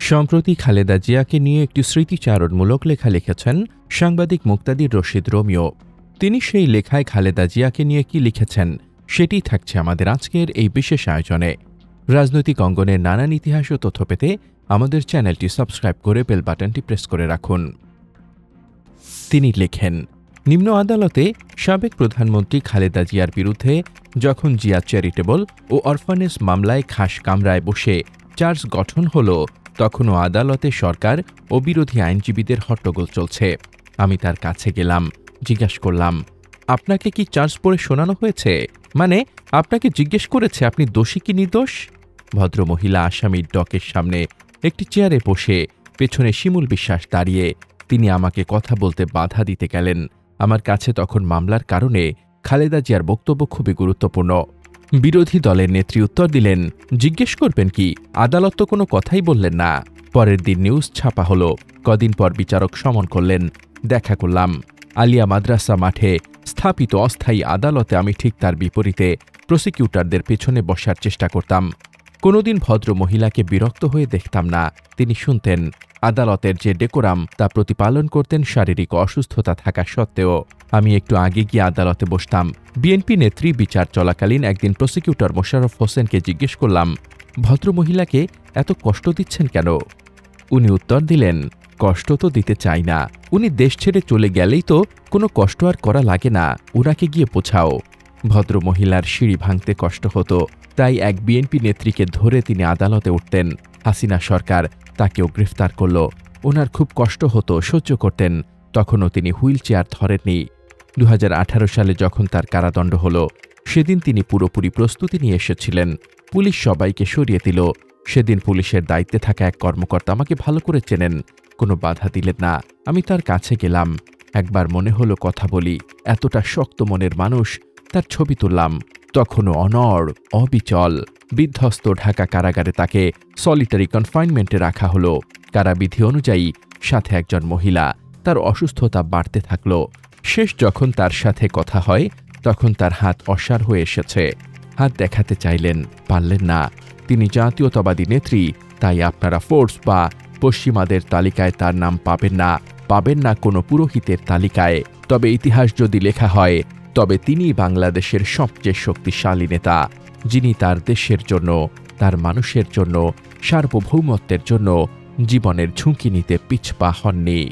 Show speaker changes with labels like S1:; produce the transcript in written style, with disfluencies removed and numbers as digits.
S1: সম্প্রতি খালেদা জিয়াকে নিয়ে একটি স্মৃতিচারণমূলক লেখা লিখেছেন সাংবাদিক মুক্তাদির রশিদ রোমিও। তিনি সেই লেখায় খালেদা জিয়াকে নিয়ে কি লিখেছেন সেটি থাকছে আমাদের আজকের এই বিশেষ আয়োজনে। রাজনৈতিক অঙ্গনের নানান ইতিহাস ও তথ্য পেতে আমাদের চ্যানেলটি সাবস্ক্রাইব করে বেল বাটনটি প্রেস করে রাখুন। তিনি লেখেন, নিম্ন আদালতে সাবেক প্রধানমন্ত্রী খালেদা জিয়ার বিরুদ্ধে যখন জিয়া চ্যারিটেবল ও অরফানেজ মামলায় খাস কামরায় বসে চার্জ গঠন হল, তখনও আদালতে সরকার ও বিরোধী আইনজীবীদের হট্টগোল চলছে। আমি তার কাছে গেলাম, জিজ্ঞাসা করলাম, আপনাকে কি চার্জ পড়ে শোনানো হয়েছে? মানে আপনাকে জিজ্ঞেস করেছে আপনি দোষী কি নির্দোষ? ভদ্রমহিলা আসামির ডকের সামনে একটি চেয়ারে বসে, পেছনে শিমুল বিশ্বাস দাঁড়িয়ে, তিনি আমাকে কথা বলতে বাধা দিতে গেলেন। আমার কাছে তখন মামলার কারণে খালেদা জিয়ার বক্তব্য খুবই গুরুত্বপূর্ণ। বিরোধী দলের নেত্রী উত্তর দিলেন, জিজ্ঞেস করবেন কি, আদালত তো কোনো কথাই বললেন না। পরের দিন নিউজ ছাপা হলো। কদিন পর বিচারক সমন করলেন। দেখা করলাম। আলিয়া মাদ্রাসা মাঠে স্থাপিত অস্থায়ী আদালতে আমি ঠিক তার বিপরীতে প্রসিকিউটরদের পেছনে বসার চেষ্টা করতাম। কোনোদিন ভদ্র মহিলাকে বিরক্ত হয়ে দেখতাম না। তিনি শুনতেন। আদালতের যে ডেকোরাম তা প্রতিপালন করতেন শারীরিক অসুস্থতা থাকা সত্ত্বেও। আমি একটু আগে গিয়ে আদালতে বসতাম। বিএনপি নেত্রী বিচার চলাকালীন একদিন প্রসিকিউটর মোশাররফ হোসেনকে জিজ্ঞেস করলাম, ভদ্রমহিলাকে এত কষ্ট দিচ্ছেন কেন? উনি উত্তর দিলেন, কষ্ট তো দিতে চাই না। উনি দেশ ছেড়ে চলে গেলেই তো কোনো কষ্ট আর করা লাগে না, ওনাকে গিয়ে বোঝাও। ভদ্রমহিলার সিঁড়ি ভাঙতে কষ্ট হতো, তাই এক বিএনপি নেত্রীকে ধরে তিনি আদালতে উঠতেন। হাসিনা সরকার তাকেও গ্রেফতার করল। ওনার খুব কষ্ট হতো, সহ্য করতেন। তখনও তিনি হুইল চেয়ার ধরেননি। 2018 সালে যখন তার কারাদণ্ড হল, সেদিন তিনি পুরোপুরি প্রস্তুতি নিয়ে এসেছিলেন। পুলিশ সবাইকে সরিয়ে দিল। সেদিন পুলিশের দায়িত্বে থাকা এক কর্মকর্তা আমাকে ভালো করে চেনেন, কোনো বাধা দিলেন না। আমি তার কাছে গেলাম। একবার মনে হলো কথা বলি। এতটা শক্ত মনের মানুষ, তার ছবি তুললাম। তখনও অনড়, অবিচল। বিধ্বস্ত ঢাকা কারাগারে তাকে সলিটারি কনফাইনমেন্টে রাখা হলো। কারাবিধি অনুযায়ী সাথে একজন মহিলা। তার অসুস্থতা বাড়তে থাকল। শেষ যখন তার সাথে কথা হয়, তখন তার হাত অসাড় হয়ে এসেছে। হাত দেখাতে চাইলেন, পারলেন না। তিনি জাতীয়তাবাদী নেত্রী, তাই আপনারা ফোর্স বা পশ্চিমাদের তালিকায় তার নাম পাবেন না কোনো পুরোহিতের তালিকায়। তবে ইতিহাস যদি লেখা হয়, তবে তিনি বাংলাদেশের সবচেয়ে শক্তিশালী নেতা, যিনি তার দেশের জন্য, তার মানুষের জন্য, সার্বভৌমত্বের জন্য জীবনের ঝুঁকি নিতে পিছপা হননি।